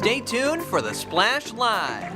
Stay tuned for the Splash Live.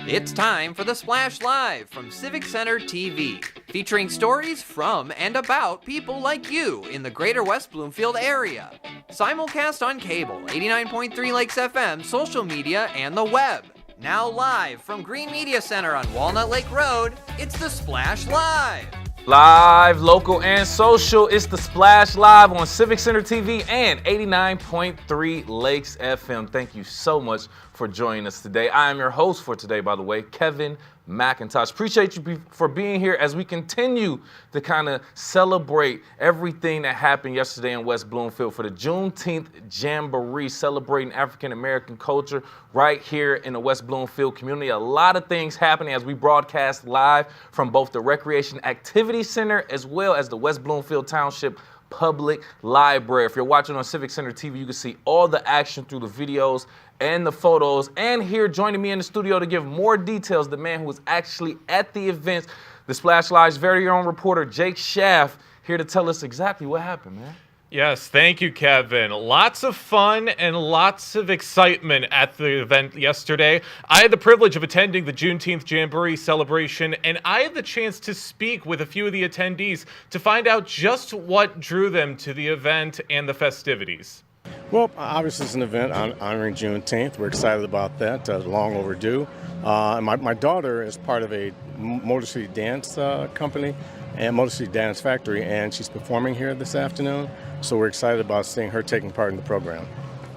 It's time for the Splash Live from Civic Center TV, featuring stories from and about people like you in the Greater West Bloomfield area. Simulcast on cable, 89.3 Lakes FM, social media, and the web. Now live from Green Media Center on Walnut Lake Road, it's the Splash Live. Live, local, and social, it's the Splash Live on Civic Center TV and 89.3 Lakes FM. Thank you so much for joining us today. I am your host for today, by the way, Kevin McIntosh. Appreciate you for being here as we continue to kind of celebrate everything that happened yesterday in West Bloomfield for the Juneteenth Jamboree, celebrating African-American culture right here in the West Bloomfield community. A lot of things happening as we broadcast live from both the Recreation Activity Center as well as the West Bloomfield Township Public Library. If you're watching on Civic Center TV, you can see all the action through the videos and the photos. And here joining me in the studio to give more details, the man who was actually at the events, the Splash Live's very own reporter, Jake Schaff, here to tell us exactly what happened, man. Yes, thank you, Kevin. Lots of fun and lots of excitement at the event yesterday. I had the privilege of attending the Juneteenth Jamboree celebration, and I had the chance to speak with a few of the attendees to find out just what drew them to the event and the festivities. Well, obviously it's an event honoring Juneteenth. We're excited about that, long overdue. My daughter is part of a Motor City Dance company and Motor City Dance Factory, and she's performing here this afternoon. So we're excited about seeing her taking part in the program.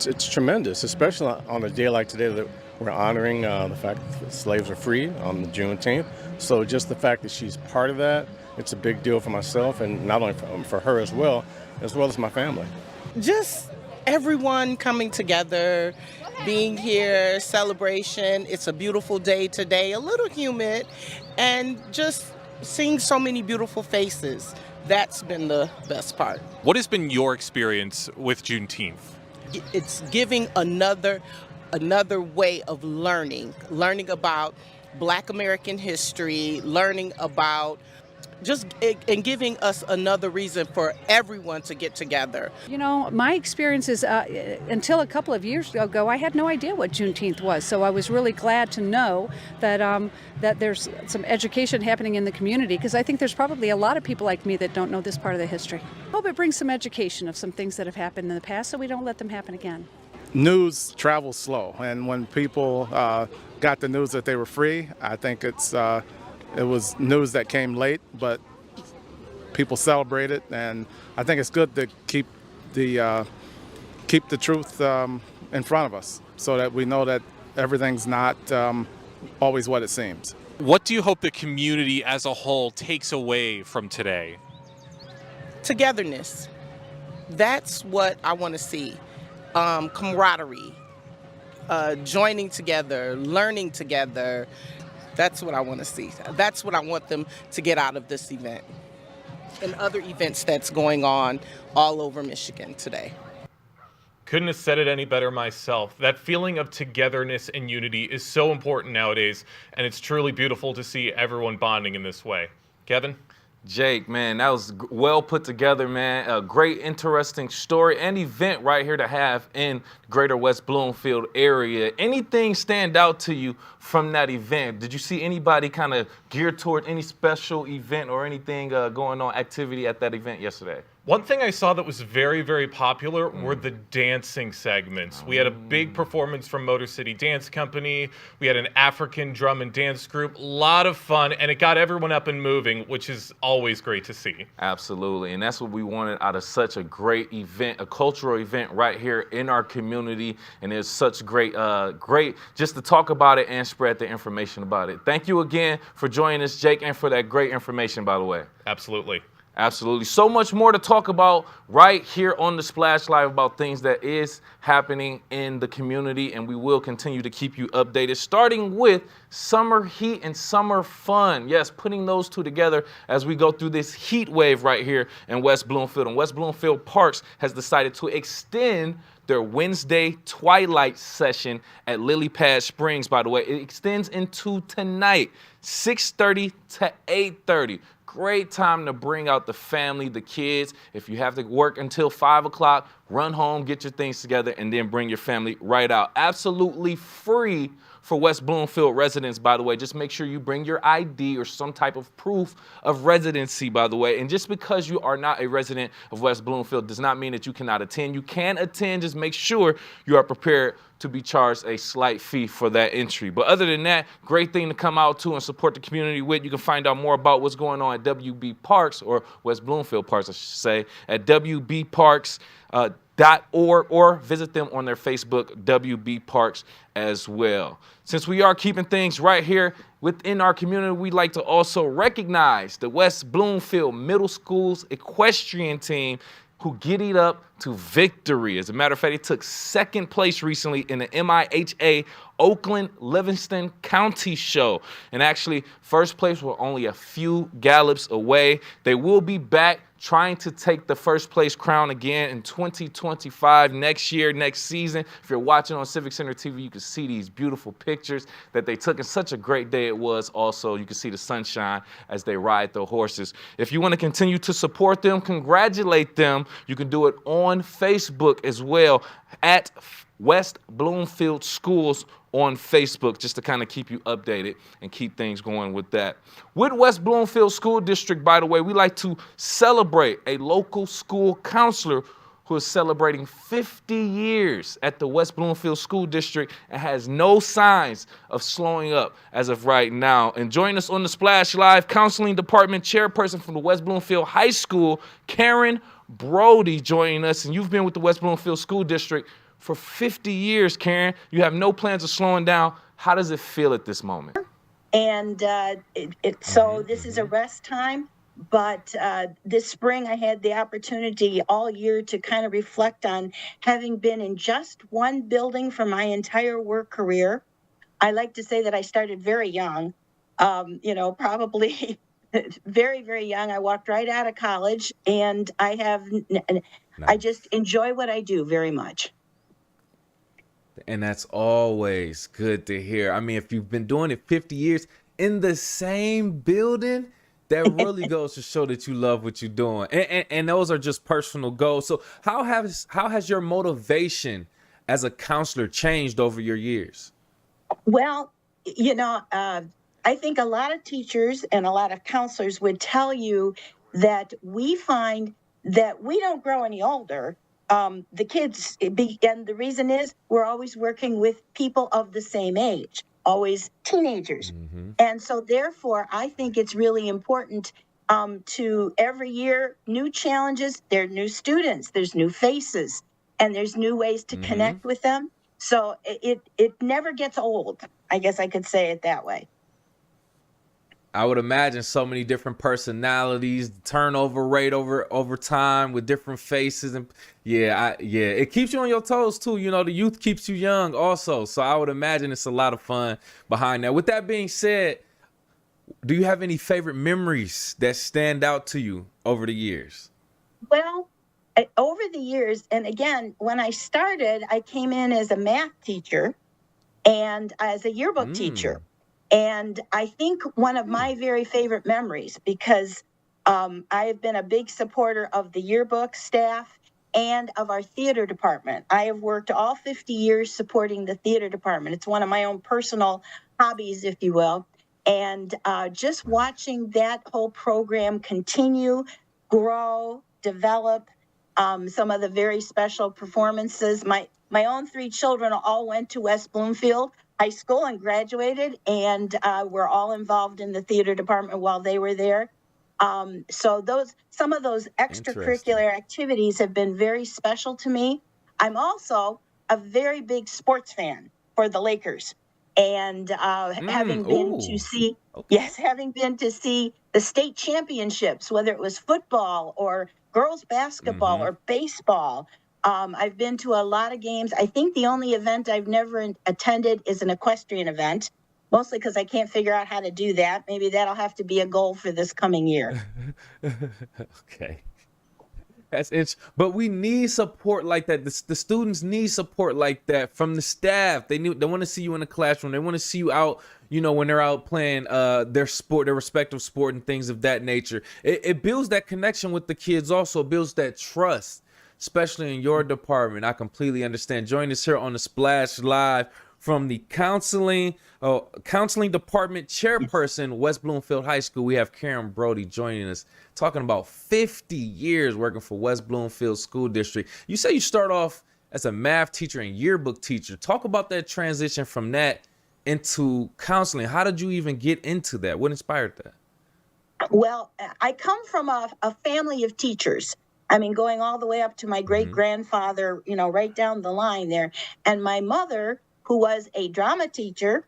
It's tremendous, especially on a day like today that we're honoring the fact that slaves are free on the Juneteenth. So just the fact that she's part of that, it's a big deal for myself, and not only for her as well as my family. Just everyone coming together, being here, celebration. It's a beautiful day today, a little humid, and just seeing so many beautiful faces. That's been the best part. What has been your experience with Juneteenth? It's giving another way of learning about Black American history, learning about and giving us another reason for everyone to get together. You know, my experience is until a couple of years ago, I had no idea what Juneteenth was. So I was really glad to know that that there's some education happening in the community, because I think there's probably a lot of people like me that don't know this part of the history. I hope it brings some education of some things that have happened in the past so we don't let them happen again. News travels slow, and when people got the news that they were free, I think it was news that came late, but people celebrated, and I think it's good to keep the truth in front of us so that we know that everything's not always what it seems. What do you hope the community as a whole takes away from today? Togetherness. That's what I want to see. Camaraderie, joining together, learning together. That's what I want to see. That's what I want them to get out of this event and other events that's going on all over Michigan today. Couldn't have said it any better myself. That feeling of togetherness and unity is so important nowadays, and it's truly beautiful to see everyone bonding in this way. Kevin? Jake, man, that was well put together, man. A great, interesting story and event right here to have in Greater West Bloomfield area. Anything stand out to you from that event? Did you see anybody kind of geared toward any special event or anything going on, activity at that event yesterday? One thing I saw that was very, very popular were the dancing segments. We had a big performance from Motor City Dance Company. We had an African drum and dance group. A lot of fun, and it got everyone up and moving, which is always great to see. Absolutely, and that's what we wanted out of such a great event, a cultural event right here in our community, and it's such great just to talk about it and spread the information about it. Thank you again for joining us, Jake, and for that great information, by the way. Absolutely. Absolutely. So much more to talk about right here on the Splash Live about things that is happening in the community, and we will continue to keep you updated, starting with summer heat and summer fun. Yes, putting those two together as we go through this heat wave right here in West Bloomfield. And West Bloomfield Parks has decided to extend their Wednesday twilight session at Lily Pad Springs, by the way. It extends into tonight, 6:30 to 8:30. Great time to bring out the family, the kids. If you have to work until 5 o'clock, run home, get your things together, and then bring your family right out. Absolutely free for West Bloomfield residents, by the way. Just make sure you bring your ID or some type of proof of residency, by the way. And just because you are not a resident of West Bloomfield does not mean that you cannot attend. You can attend, just make sure you are prepared to be charged a slight fee for that entry. But other than that, great thing to come out to and support the community with. You can find out more about what's going on at WB Parks, or West Bloomfield Parks, I should say, at WBParks.org, or visit them on their Facebook, WB Parks, as well. Since we are keeping things right here within our community, we'd like to also recognize the West Bloomfield Middle School's equestrian team, who giddied up to victory. As a matter of fact, they took second place recently in the MIHA Oakland Livingston County Show. And actually, first place were only a few gallops away. They will be back trying to take the first place crown again in 2025, next year, next season. If you're watching on Civic Center TV, you can see these beautiful pictures that they took. And such a great day it was also. You can see the sunshine as they ride the horses. If you want to continue to support them, congratulate them, you can do it on Facebook as well, at West Bloomfield Schools on Facebook, just to kind of keep you updated and keep things going with that. With West Bloomfield School District, by the way, we like to celebrate a local school counselor who is celebrating 50 years at the West Bloomfield School District and has no signs of slowing up as of right now. And join us on the Splash Live, Counseling Department Chairperson from the West Bloomfield High School, Karen Brody, joining us. And you've been with the West Bloomfield School District for 50 years, Karen. You have no plans of slowing down. How does it feel at this moment? And so this is a rest time, but this spring I had the opportunity all year to kind of reflect on having been in just one building for my entire work career. I like to say that I started very young, probably very, very young. I walked right out of college, and I just enjoy what I do very much. And that's always good to hear. I mean, if you've been doing it 50 years in the same building, that really goes to show that you love what you're doing. And those are just personal goals. So how has your motivation as a counselor changed over your years? Well, I think a lot of teachers and a lot of counselors would tell you that we find that we don't grow any older. The kids, and the reason is we're always working with people of the same age, always teenagers. Mm-hmm. And so therefore, I think it's really important to every year, new challenges, there are new students, there's new faces, and there's new ways to connect with them. So it never gets old. I guess I could say it that way. I would imagine so many different personalities, turnover rate over time with different faces, and it keeps you on your toes too. The youth keeps you young also. So I would imagine it's a lot of fun behind that. With that being said, do you have any favorite memories that stand out to you over the years? Well, over the years, and again, when I started, I came in as a math teacher and as a yearbook teacher. And I think one of my very favorite memories, because I have been a big supporter of the yearbook staff and of our theater department. I have worked all 50 years supporting the theater department. It's one of my own personal hobbies, if you will. And just watching that whole program continue, grow, develop some of the very special performances. My own 3 children all went to West Bloomfield High School and graduated, and were all involved in the theater department while they were there. So some of those extracurricular activities have been very special to me. I'm also a very big sports fan for the Lakers, and having been to see the state championships, whether it was football or girls basketball or baseball. I've been to a lot of games. I think the only event I've never attended is an equestrian event, mostly because I can't figure out how to do that. Maybe that'll have to be a goal for this coming year. Okay. That's it. But we need support like that. The students need support like that from the staff. They want to see you in the classroom. They want to see you out, when they're out playing their respective sport and things of that nature. It builds that connection with the kids also. It builds that trust, especially in your department. I completely understand. Join us here on the Splash Live from the counseling department chairperson, West Bloomfield High School. We have Karen Brody joining us, talking about 50 years working for West Bloomfield School District. You say you start off as a math teacher and yearbook teacher. Talk about that transition from that into counseling. How did you even get into that? What inspired that? Well, I come from a family of teachers. I mean, going all the way up to my great-grandfather, right down the line there. And my mother, who was a drama teacher,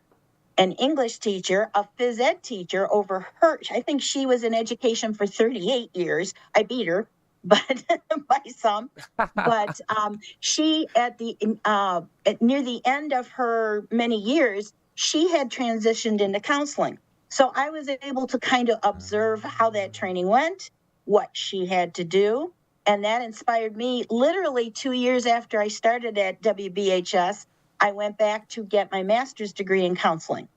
an English teacher, a phys ed teacher over her. I think she was in education for 38 years. I beat her, but by some. But she, near the end of her many years, she had transitioned into counseling. So I was able to kind of observe how that training went, what she had to do. And that inspired me. Literally 2 years after I started at WBHS, I went back to get my master's degree in counseling.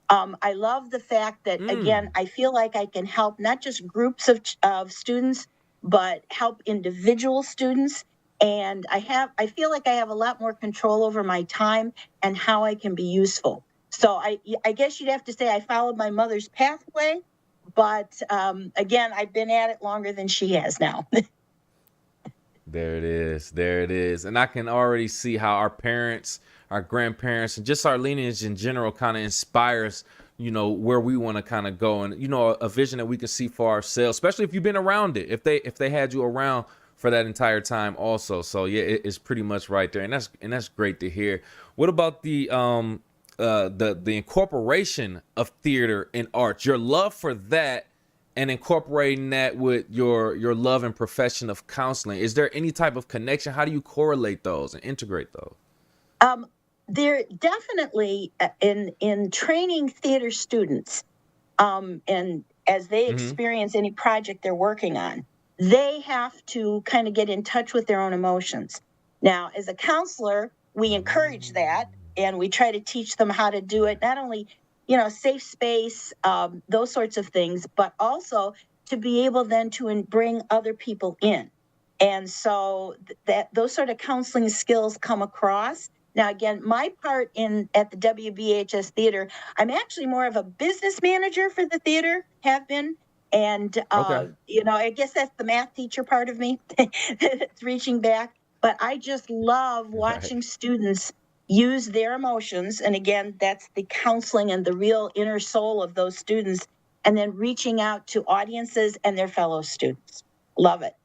I love the fact that, again, I feel like I can help not just groups of students, but help individual students. And I feel like I have a lot more control over my time and how I can be useful. So I guess you'd have to say I followed my mother's pathway, but again, I've been at it longer than she has now. There it is. There it is. And I can already see how our parents, our grandparents, and just our lineage in general kind of inspires, where we want to kind of go, and, a vision that we can see for ourselves, especially if you've been around it, if they had you around for that entire time also. So yeah, it's pretty much right there. And that's great to hear. What about the incorporation of theater and art, your love for that, and incorporating that with your love and profession of counseling? Is there any type of connection? How do you correlate those and integrate those? They're definitely in training theater students, and as they experience any project they're working on, they have to kind of get in touch with their own emotions. Now, as a counselor, we encourage that, and we try to teach them how to do it, not only safe space, those sorts of things, but also to be able then to bring other people in. And so that those sort of counseling skills come across. Now, again, my part at the WBHS Theater, I'm actually more of a business manager for the theater, have been. And, I guess that's the math teacher part of me. It's reaching back. But I just love watching students use their emotions. And again, that's the counseling and the real inner soul of those students. And then reaching out to audiences and their fellow students. Love it.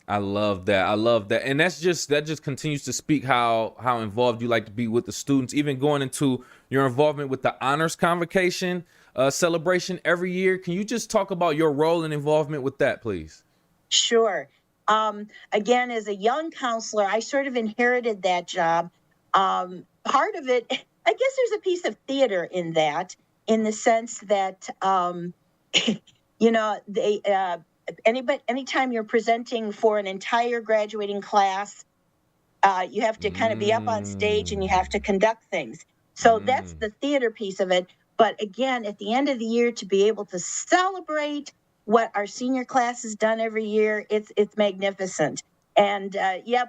I love that. And that just continues to speak how involved you like to be with the students, even going into your involvement with the honors convocation celebration every year. Can you just talk about your role and involvement with that, please? Sure. Again, as a young counselor, I sort of inherited that job. Part of it, I guess there's a piece of theater in that, in the sense that, anytime you're presenting for an entire graduating class, you have to kind of be up on stage and you have to conduct things. So that's the theater piece of it. But again, at the end of the year, to be able to celebrate what our senior class has done every year, it's magnificent. And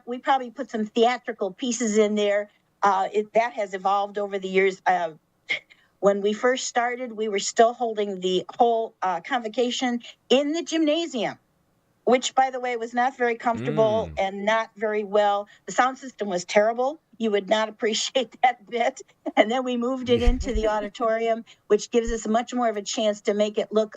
we probably put some theatrical pieces in there. That has evolved over the years. When we first started, we were still holding the whole convocation in the gymnasium, which, by the way, was not very comfortable and not very well. The sound system was terrible. You would not appreciate that bit. And then we moved it into the auditorium, which gives us much more of a chance to make it look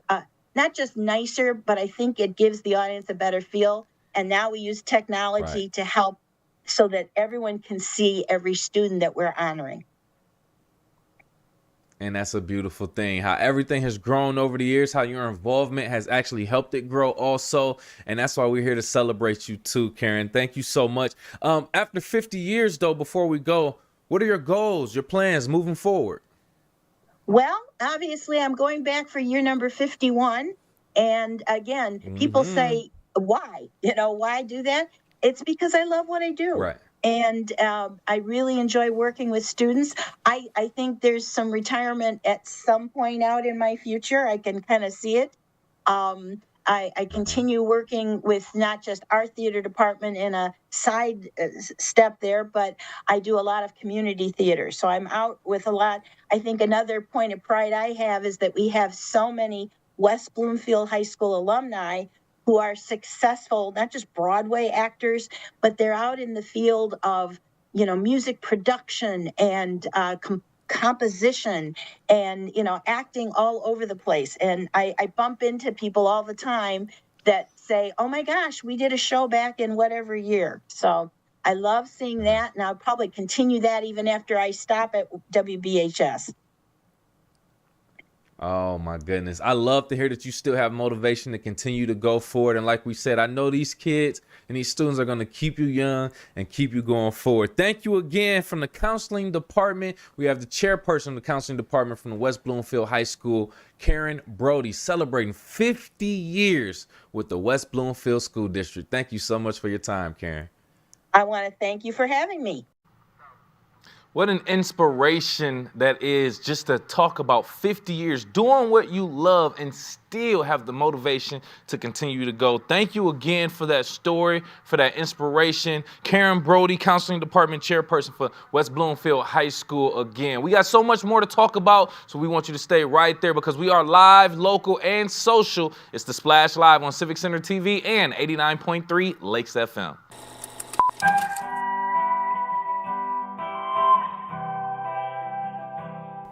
not just nicer, but I think it gives the audience a better feel. And now we use technology to help so that everyone can see every student that we're honoring. And that's a beautiful thing, how everything has grown over the years, how your involvement has actually helped it grow also. And that's why we're here to celebrate you too, Karen. Thank you so much. After 50 years, though, before we go, what are your goals, your plans moving forward? Well, obviously, I'm going back for year number 51. And again, people say, why? Why do that? It's because I love what I do. Right. And I really enjoy working with students. I think there's some retirement at some point out in my future. I can kind of see it. I continue working with not just our theater department in a side step there, but I do a lot of community theater. So I'm out with a lot. I think another point of pride I have is that we have so many West Bloomfield High School alumni who are successful, not just Broadway actors, but they're out in the field of, music production and composition and, acting all over the place. And I bump into people all the time that say, oh my gosh, we did a show back in whatever year. So I love seeing that. And I'll probably continue that even after I stop at WBHS. Oh my goodness. I love to hear that you still have motivation to continue to go forward. And like we said, I know these kids and these students are going to keep you young and keep you going forward. Thank you again from the counseling department. We have the chairperson of the counseling department from the West Bloomfield High School, Karen Brody, celebrating 50 years with the West Bloomfield School District. Thank you so much for your time, Karen. I want to thank you for having me. What an inspiration that is, just to talk about 50 years doing what you love and still have the motivation to continue to go. Thank you again for that story, for that inspiration. Karen Brody, Counseling Department Chairperson for West Bloomfield High School again. We got so much more to talk about, so we want you to stay right there because we are live, local, and social. It's the Splash Live on Civic Center TV and 89.3 Lakes FM.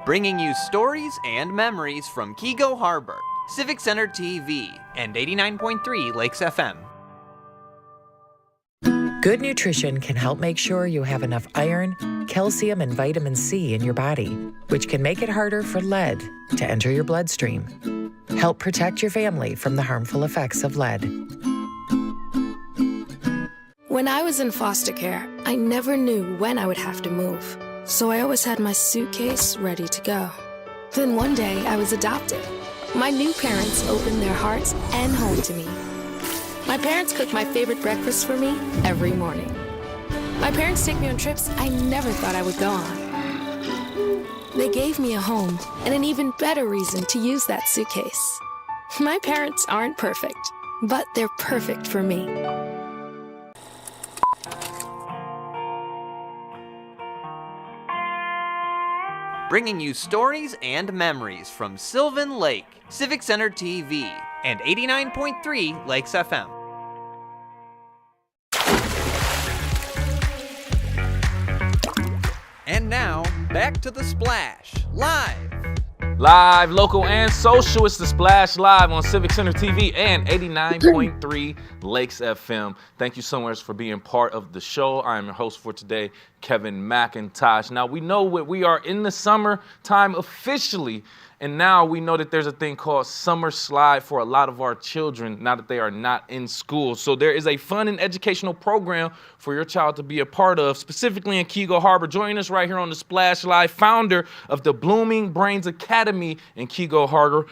Bringing you stories and memories from Keego Harbor, Civic Center TV, and 89.3 Lakes FM. Good nutrition can help make sure you have enough iron, calcium, and vitamin C in your body, which can make it harder for lead to enter your bloodstream. Help protect your family from the harmful effects of lead. When I was in foster care, I never knew when I would have to move. So I always had my suitcase ready to go. Then one day I was adopted. My new parents opened their hearts and home to me. My parents cook my favorite breakfast for me every morning. My parents take me on trips I never thought I would go on. They gave me a home and an even better reason to use that suitcase. My parents aren't perfect, but they're perfect for me. Bringing you stories and memories from Sylvan Lake, Civic Center TV, and 89.3 Lakes FM. And now, back to the Splash, live. Live, local, and social. It's the Splash Live on Civic Center TV and 89.3 Lakes FM. Thank you so much for being part of the show. I am your host for today, Kevin McIntosh. Now, we know we are in the summer time officially, and now we know that there's a thing called Summer Slide for a lot of our children now that they are not in school. So there is a fun and educational program for your child to be a part of, specifically in Keego Harbor. Joining us right here on the Splash Live, founder of the Blooming Brains Academy in Keego Harbor,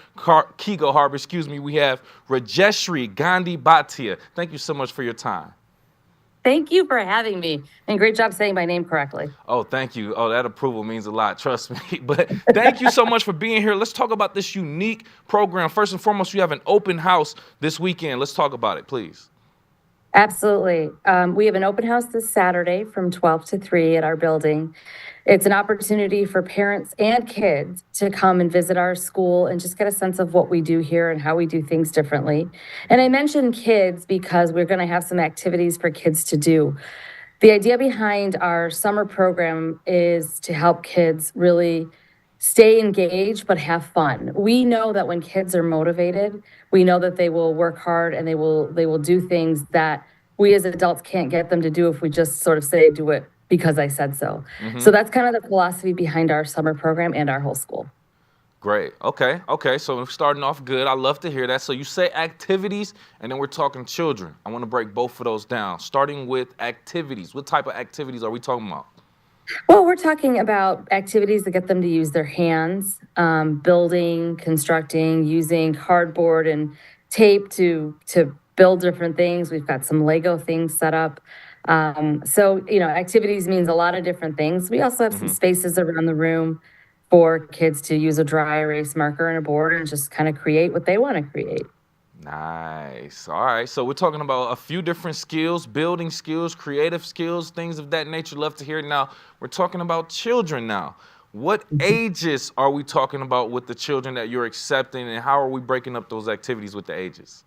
we have Rajeshri Gandhi Bhatia. Thank you so much for your time. Thank you for having me, and great job saying my name correctly. Oh, thank you. Oh, that approval means a lot, trust me. But thank you so much for being here. Let's talk about this unique program. First and foremost, you have an open house this weekend. Let's talk about it, please. Absolutely. We have an open house this Saturday from 12 to 3 at our building. It's an opportunity for parents and kids to come and visit our school and just get a sense of what we do here and how we do things differently. And I mentioned kids because we're going to have some activities for kids to do. The idea behind our summer program is to help kids really stay engaged but have fun. We know that when kids are motivated, we know that they will work hard and they will do things that we as adults can't get them to do if we just sort of say do it because I said so. So that's kind of the philosophy behind our summer program and our whole school. Great. Okay. Okay. So we're starting off good. I love to hear that. So you say activities, and then we're talking children. I want to break both of those down. Starting with activities. What type of activities are we talking about? Well, we're talking about activities that get them to use their hands, building, constructing, using cardboard and tape to build different things. We've got some Lego things set up. So, activities means a lot of different things. We also have some spaces around the room for kids to use a dry erase marker and a board and just kind of create what they want to create. Nice. All right. So we're talking about a few different skills, building skills, creative skills, things of that nature. Love to hear it. Now, we're talking about children now. What ages are we talking about with the children that you're accepting, and how are we breaking up those activities with the ages?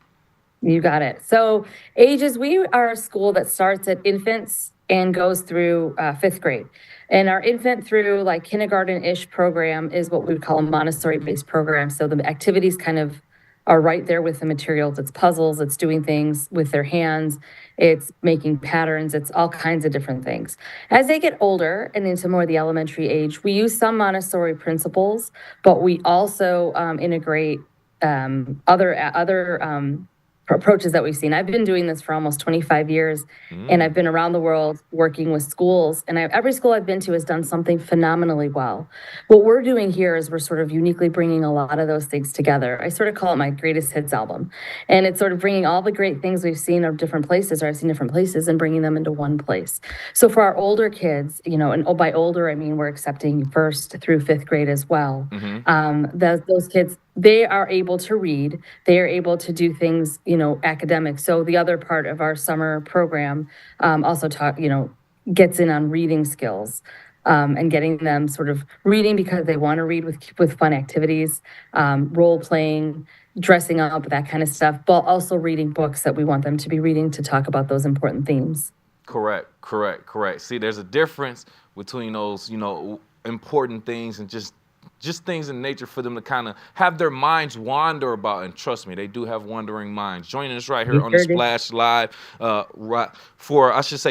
You got it. So ages, we are a school that starts at infants and goes through fifth grade. And our infant through like kindergarten-ish program is what we would call a Montessori-based program. So the activities kind of are right there with the materials. It's puzzles, it's doing things with their hands, it's making patterns, it's all kinds of different things. As they get older and into more the elementary age, we use some Montessori principles, but we also integrate other approaches that we've seen. I've been doing this for almost 25 years, and I've been around the world working with schools, and every school I've been to has done something phenomenally well. What we're doing here is we're sort of uniquely bringing a lot of those things together. I sort of call it my greatest hits album, and it's sort of bringing all the great things we've seen of different places, or I've seen different places, and bringing them into one place. So for our older kids, and by older, I mean we're accepting first through fifth grade as well. Those kids, they are able to read, they are able to do things, academic. So the other part of our summer program also gets in on reading skills and getting them sort of reading because they want to read with fun activities, role playing, dressing up, that kind of stuff, but also reading books that we want them to be reading to talk about those important themes. Correct. See, there's a difference between those, important things and just things in nature for them to kind of have their minds wander about. And trust me, they do have wandering minds. Joining us right here on the Splash Live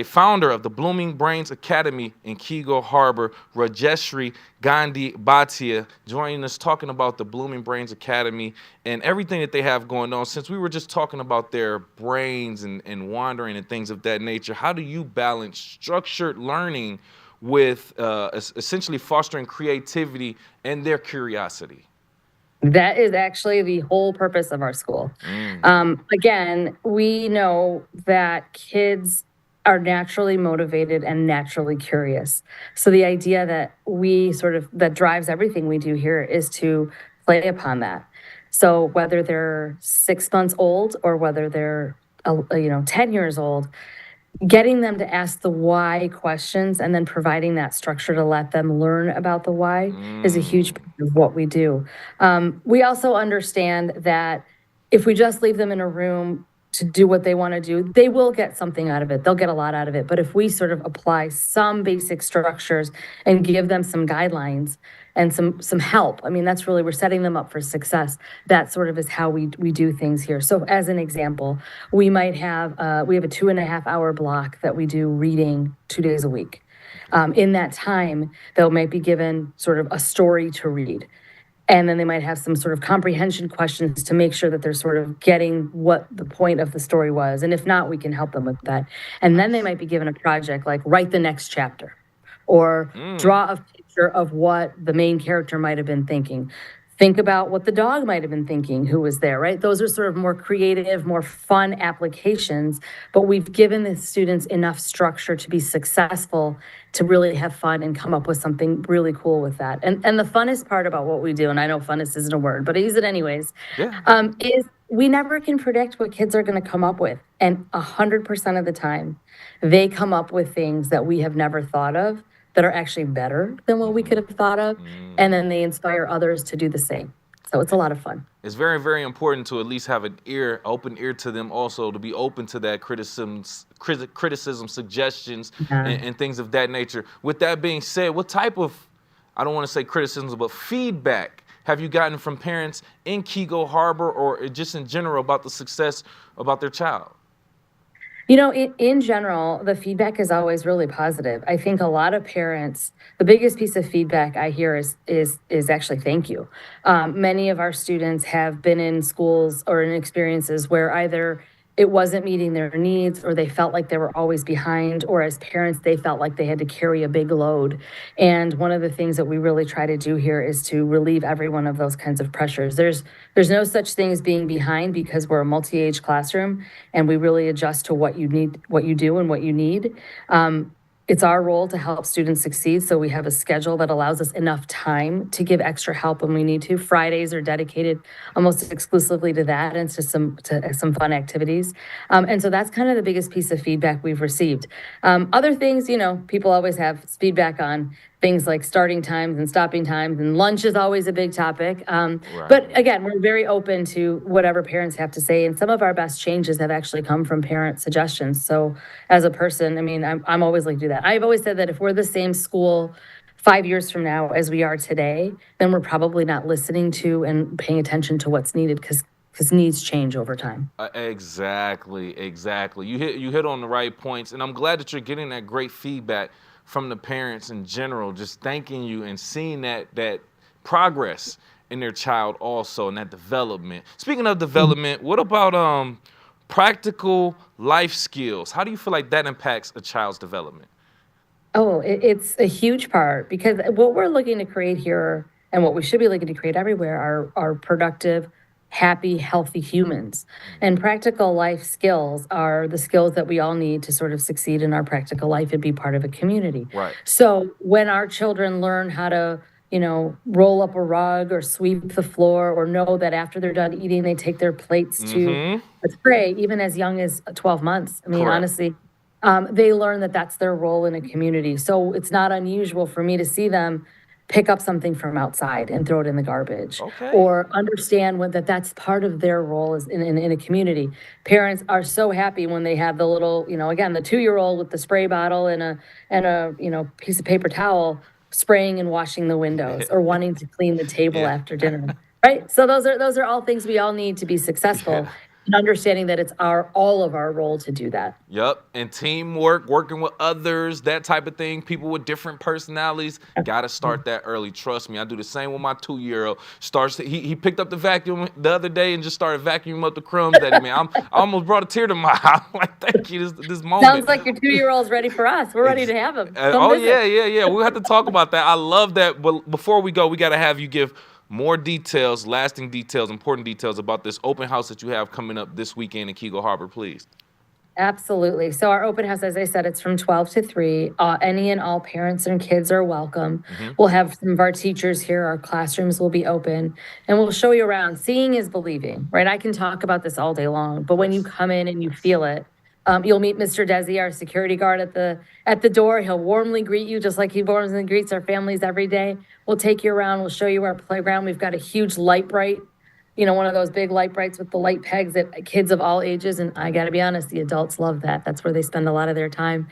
founder of the Blooming Brains Academy in Keego Harbor, Rajeshri Gandhi Bhatia, joining us talking about the Blooming Brains Academy and everything that they have going on. Since we were just talking about their brains and wandering and things of that nature, how do you balance structured learning with essentially fostering creativity and their curiosity? That is actually the whole purpose of our school. Again, we know that kids are naturally motivated and naturally curious. So the idea that drives everything we do here is to play upon that. So whether they're 6 months old or whether they're 10 years old, getting them to ask the why questions and then providing that structure to let them learn about the why is a huge part of what we do. We also understand that if we just leave them in a room to do what they want to do, they will get something out of it. They'll get a lot out of it. But if we sort of apply some basic structures and give them some guidelines and some help, I mean, that's really, we're setting them up for success. That sort of is how we do things here. So as an example, we might have, we have a 2.5-hour block that we do reading 2 days a week. In that time, they might be given sort of a story to read. And then they might have some sort of comprehension questions to make sure that they're sort of getting what the point of the story was. And if not, we can help them with that. And then they might be given a project like write the next chapter or draw a picture of what the main character might have been thinking. Think about what the dog might have been thinking who was there, right? Those are sort of more creative, more fun applications, but we've given the students enough structure to be successful, to really have fun and come up with something really cool with that. And the funnest part about what we do, and I know funnest isn't a word, but I use it anyways, is we never can predict what kids are going to come up with. And 100% of the time, they come up with things that we have never thought of that are actually better than what we could have thought of. And then they inspire others to do the same. So it's a lot of fun. It's very, very important to at least have an open ear to them also, to be open to that criticism, suggestions, and things of that nature. With that being said, what type of, I don't want to say criticisms, but feedback have you gotten from parents in Keego Harbor or just in general about the success about their child? You know, in general, the feedback is always really positive. I think a lot of parents, the biggest piece of feedback I hear is actually thank you. Many of our students have been in schools or in experiences where either it wasn't meeting their needs or they felt like they were always behind, or as parents, they felt like they had to carry a big load. And one of the things that we really try to do here is to relieve everyone of those kinds of pressures. There's no such thing as being behind because we're a multi-age classroom and we really adjust to what you need, what you do and what you need. It's our role to help students succeed, so we have a schedule that allows us enough time to give extra help when we need to. Fridays are dedicated almost exclusively to that and to some fun activities. And so that's kind of the biggest piece of feedback we've received. Other things, you know, people always have feedback on things like starting times and stopping times, and lunch is always a big topic. But again, we're very open to whatever parents have to say, and some of our best changes have actually come from parent suggestions. So as a person, I mean, I'm always like to do that. I've always said that if we're the same school 5 years from now as we are today, then we're probably not listening to and paying attention to what's needed because needs change over time. Exactly. You hit on the right points, and I'm glad that you're getting that great feedback from the parents in general, just thanking you and seeing that progress in their child also, and that development. Speaking of development, what about practical life skills? How do you feel like that impacts a child's development? Oh, it's a huge part, because what we're looking to create here and what we should be looking to create everywhere are productive, happy, healthy humans. And practical life skills are the skills that we all need to sort of succeed in our practical life and be part of a community. Right. So when our children learn how to, you know, roll up a rug or sweep the floor, or know that after they're done eating, they take their plates to a tray, even as young as 12 months. I mean, honestly, they learn that that's their role in a community. So it's not unusual for me to see them pick up something from outside and throw it in the garbage, or understand that's part of their role is in a community. Parents are so happy when they have the little, you know, again, the 2-year-old with the spray bottle and a you know, piece of paper towel spraying and washing the windows, or wanting to clean the table after dinner. Right? So those are all things we all need to be successful. And understanding that it's all of our role to do that. Yep, and teamwork, working with others, that type of thing. People with different personalities, gotta start that early. Trust me, I do the same with my 2-year-old. He picked up the vacuum the other day and just started vacuuming up the crumbs that he made. I almost brought a tear to my eye. I'm like, thank you, this moment. Sounds like your 2-year-old's ready for us. We're ready to have him. Yeah. We'll have to talk about that. I love that. But before we go, we gotta have you give more details, lasting details, important details about this open house that you have coming up this weekend in Keego Harbor, please. Absolutely. So our open house, as I said, it's from 12 to 3. Any and all parents and kids are welcome. We'll have some of our teachers here. Our classrooms will be open, and we'll show you around. Seeing is believing, right? I can talk about this all day long, but when you come in and you feel it, you'll meet Mr. Desi, our security guard at the door. He'll warmly greet you just like he warms and greets our families every day. We'll take you around. We'll show you our playground. We've got a huge light bright, you know, one of those big light brights with the light pegs that kids of all ages, and I got to be honest, the adults love that. That's where they spend a lot of their time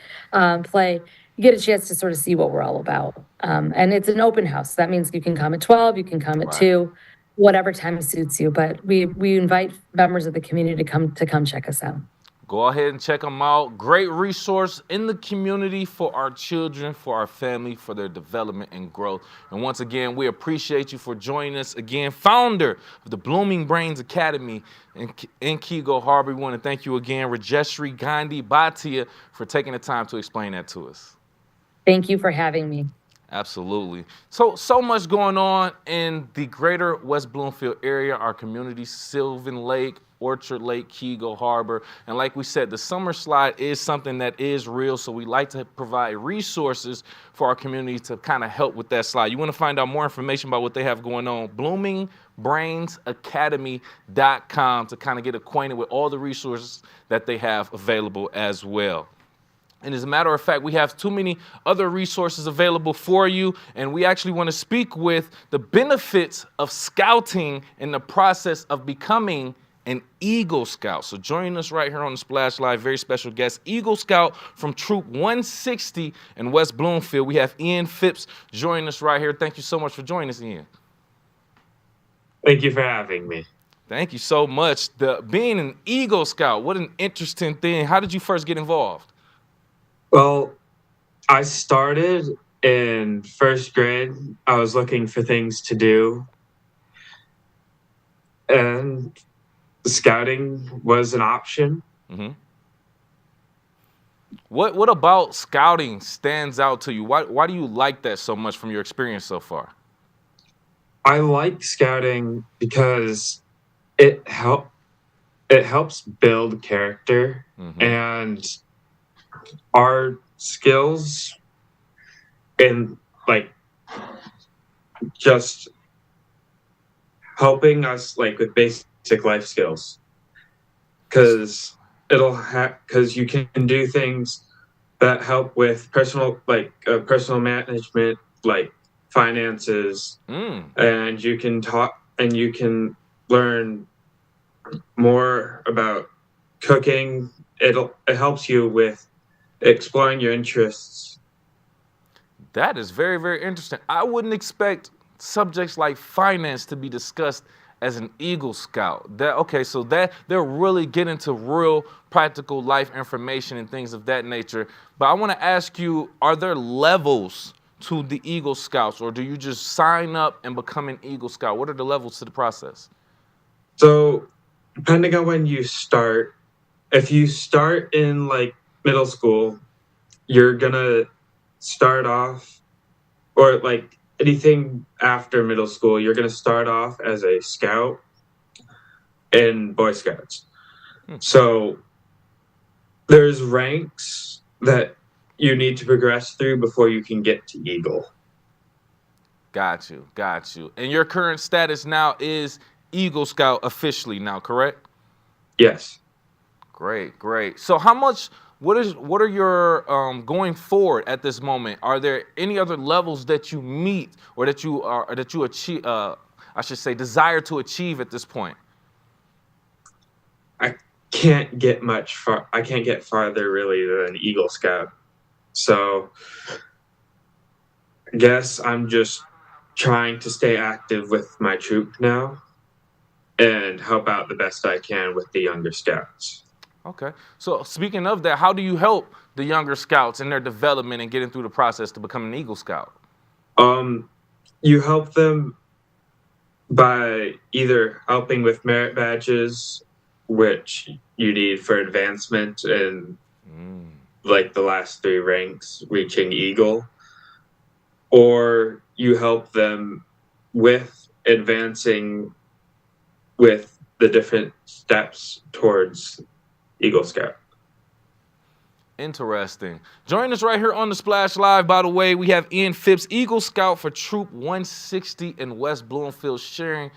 play. You get a chance to sort of see what we're all about. And it's an open house. That means you can come at 12, you can come at 2, whatever time suits you. But we invite members of the community to come check us out. Go ahead and check them out. Great resource in the community for our children, for our family, for their development and growth. And once again, we appreciate you for joining us. Again, founder of the Blooming Brains Academy in Keego Harbor. We want to thank you again, Rajeshri Gandhi Bhatia, for taking the time to explain that to us. Thank you for having me. Absolutely. So much going on in the Greater West Bloomfield area, our community, Sylvan Lake, Orchard Lake, Kego Harbor. And like we said, the summer slide is something that is real, so we like to provide resources for our community to kind of help with that slide. You want to find out more information about what they have going on, bloomingbrainsacademy.com, to kind of get acquainted with all the resources that they have available as well. And as a matter of fact, we have too many other resources available for you, and we actually want to speak with the benefits of scouting in the process of becoming an Eagle Scout. So joining us right here on the Splash Live, very special guest, Eagle Scout from Troop 160 in West Bloomfield. We have Ian Phipps joining us right here. Thank you so much for joining us, Ian. Thank you for having me. Thank you so much. Being an Eagle Scout, what an interesting thing. How did you first get involved? Well, I started in first grade. I was looking for things to do, and scouting was an option. Mm-hmm. What about scouting stands out to you? Why do you like that so much from your experience so far? I like scouting because it helps build character, and our skills in like just helping us like with basic life skills, because you can do things that help with personal management, like finances, and you can learn more about cooking. It helps you with exploring your interests. That is very, very interesting. I wouldn't expect subjects like finance to be discussed as an Eagle Scout. So they're really getting to real practical life information and things of that nature. But I want to ask you, are there levels to the Eagle Scouts, or do you just sign up and become an Eagle Scout? What are the levels to the process? So depending on when you start, if you start in like middle school, you're gonna start off, or like anything after middle school, you're gonna start off as a scout in Boy Scouts. So there's ranks that you need to progress through before you can get to Eagle. Got you. And your current status now is Eagle Scout officially now, correct? Yes. Great. So what are your going forward at this moment? Are there any other levels that you meet or that you achieve? I should say, desire to achieve at this point? I can't get farther really than Eagle Scout. So I guess I'm just trying to stay active with my troop now and help out the best I can with the younger scouts. Okay. So speaking of that, how do you help the younger scouts in their development and getting through the process to become an Eagle Scout? You help them by either helping with merit badges, which you need for advancement in like the last 3 ranks reaching Eagle, or you help them with advancing with the different steps towards Eagle Scout. Interesting. Join us right here on the Splash Live, by the way. We have Ian Phipps, Eagle Scout for Troop 160 in West Bloomfield, sharing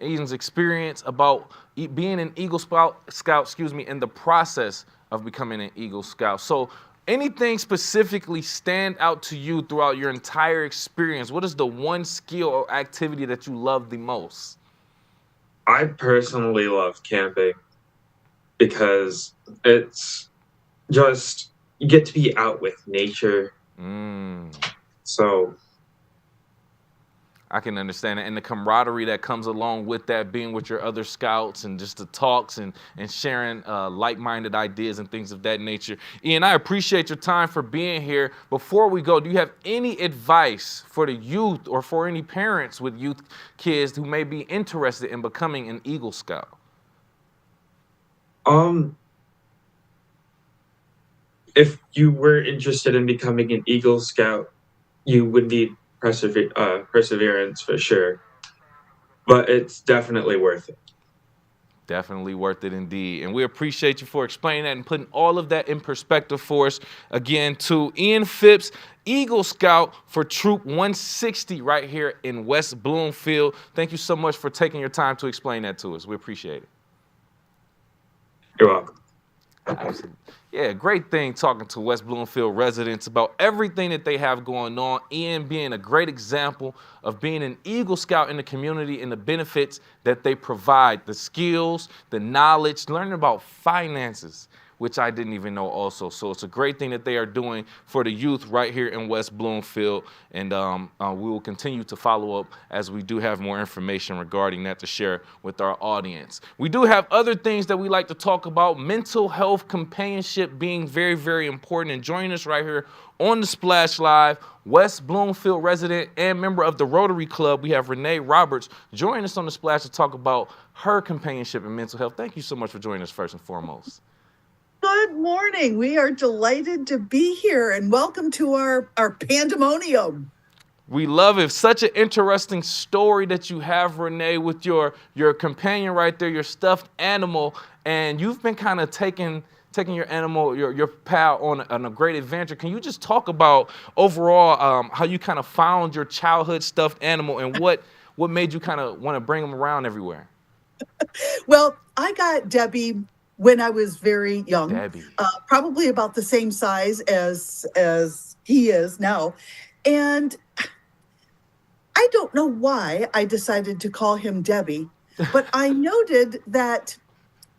Ian's experience about being an Eagle Scout, in the process of becoming an Eagle Scout. So anything specifically stand out to you throughout your entire experience? What is the one skill or activity that you love the most? I personally love camping because it's just, you get to be out with nature. So I can understand it. And the camaraderie that comes along with that, being with your other scouts and just the talks and sharing like-minded ideas and things of that nature. Ian, I appreciate your time for being here. Before we go, do you have any advice for the youth or for any parents with youth kids who may be interested in becoming an Eagle Scout? If you were interested in becoming an Eagle Scout, you would need perseverance for sure. But it's definitely worth it. Definitely worth it indeed. And we appreciate you for explaining that and putting all of that in perspective for us. Again, to Ian Phipps, Eagle Scout for Troop 160 right here in West Bloomfield. Thank you so much for taking your time to explain that to us. We appreciate it. You're welcome. Absolutely. Yeah, great thing talking to West Bloomfield residents about everything that they have going on. Ian being a great example of being an Eagle Scout in the community and the benefits that they provide, the skills, the knowledge, learning about finances, which I didn't even know also. So it's a great thing that they are doing for the youth right here in West Bloomfield. And we will continue to follow up as we do have more information regarding that to share with our audience. We do have other things that we like to talk about, mental health, companionship being very, very important. And joining us right here on the Splash Live, West Bloomfield resident and member of the Rotary Club, we have Renee Roberts joining us on the Splash to talk about her companionship and mental health. Thank you so much for joining us first and foremost. Good morning. We are delighted to be here and welcome to our pandemonium. We love it. Such an interesting story that you have, Renee, with your companion right there, your stuffed animal, and you've been kind of taking your animal, your pal on a great adventure. Can you just talk about overall how you kind of found your childhood stuffed animal and what made you kind of want to bring him around everywhere? Well, I got Debbie when I was very young, probably about the same size as he is now. And I don't know why I decided to call him Debbie, but I noted that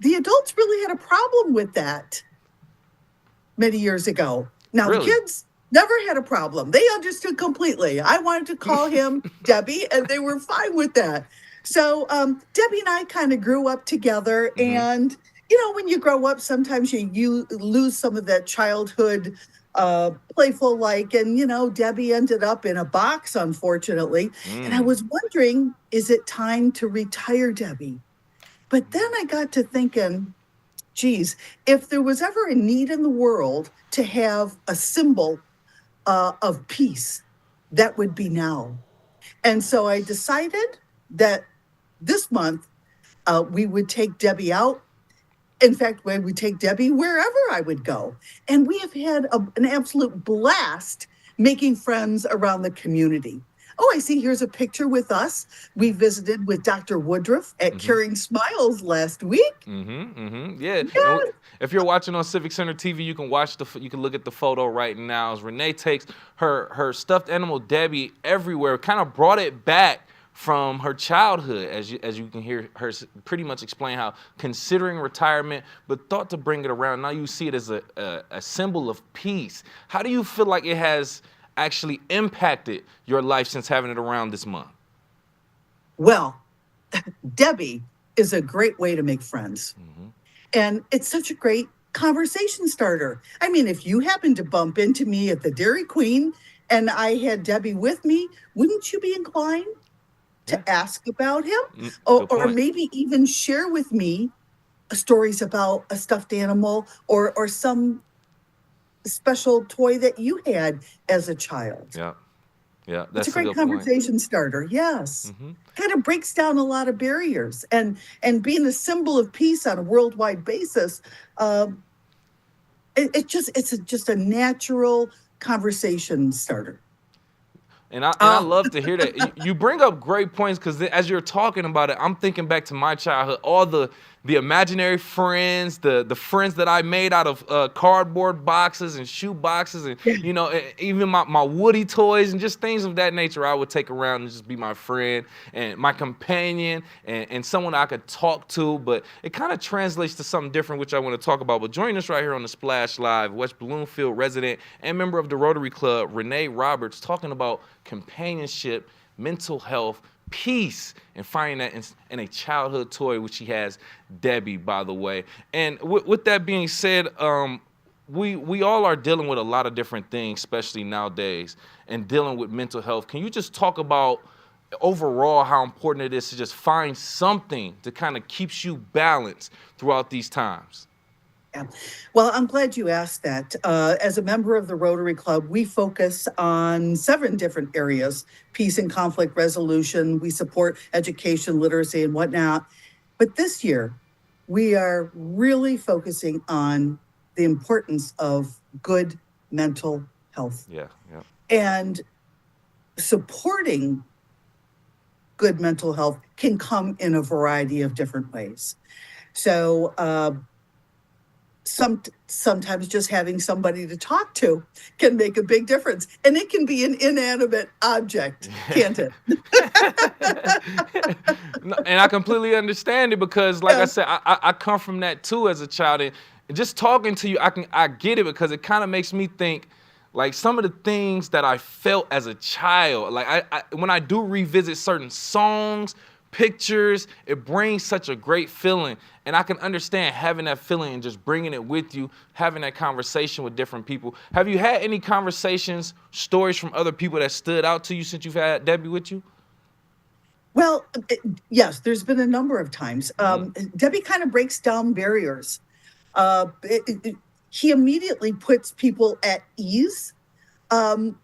the adults really had a problem with that many years ago. Now, Really? The kids never had a problem. They understood completely. I wanted to call him Debbie, and they were fine with that. So Debbie and I kind of grew up together, and when you grow up, sometimes you lose some of that childhood playful like, and Debbie ended up in a box, unfortunately. And I was wondering, is it time to retire Debbie? But then I got to thinking, geez, if there was ever a need in the world to have a symbol of peace, that would be now. And so I decided that this month we would take Debbie out. In fact, we would take Debbie wherever I would go. And we have had an absolute blast making friends around the community. Oh, I see here's a picture with us. We visited with Dr. Woodruff at Caring Smiles last week. Yeah. If you're watching on Civic Center TV, you can look at the photo right now as Renee takes her stuffed animal Debbie everywhere, kind of brought it back from her childhood, as you can hear her pretty much explain how considering retirement, but thought to bring it around. Now you see it as a symbol of peace. How do you feel like it has actually impacted your life since having it around this month? Well, Debbie is a great way to make friends. And it's such a great conversation starter. I mean, if you happen to bump into me at the Dairy Queen and I had Debbie with me, wouldn't you be inclined to ask about him? Or maybe even share with me stories about a stuffed animal or some special toy that you had as a child. Yeah, That's a great conversation starter. Yes. Kind of breaks down a lot of barriers, and being a symbol of peace on a worldwide basis, it's just a natural conversation starter. And I love to hear that. You bring up great points because as you're talking about it, I'm thinking back to my childhood, all the imaginary friends, the friends that I made out of cardboard boxes and shoe boxes, and even my Woody toys and just things of that nature. I would take around and just be my friend and my companion and someone I could talk to. But it kind of translates to something different, which I want to talk about. But join us right here on the Splash Live, West Bloomfield resident and member of the Rotary Club, Renee Roberts, talking about companionship, mental health, peace, and finding that in a childhood toy, which she has, Debbie, by the way. And with that being said, we all are dealing with a lot of different things, especially nowadays, and dealing with mental health. Can you just talk about overall how important it is to just find something to kind of keeps you balanced throughout these times? Yeah. Well, I'm glad you asked that. As a member of the Rotary Club, we focus on 7 different areas: peace and conflict resolution. We support education, literacy, and whatnot. But this year, we are really focusing on the importance of good mental health Yeah, yeah. and supporting good mental health can come in a variety of different ways. So, sometimes just having somebody to talk to can make a big difference, and it can be an inanimate object, can't it? No, and I completely understand it because, like I Yeah. said, I come from that too as a child, and just talking to you, I get it because it kind of makes me think like some of the things that I felt as a child. Like when I do revisit certain songs, pictures, it brings such a great feeling, and I can understand having that feeling and just bringing it with you, having that conversation with different people. Have you had any conversations, stories from other people that stood out to you since you've had Debbie with you? Well, yes, there's been a number of times. Debbie kind of breaks down barriers. He immediately puts people at ease. Um,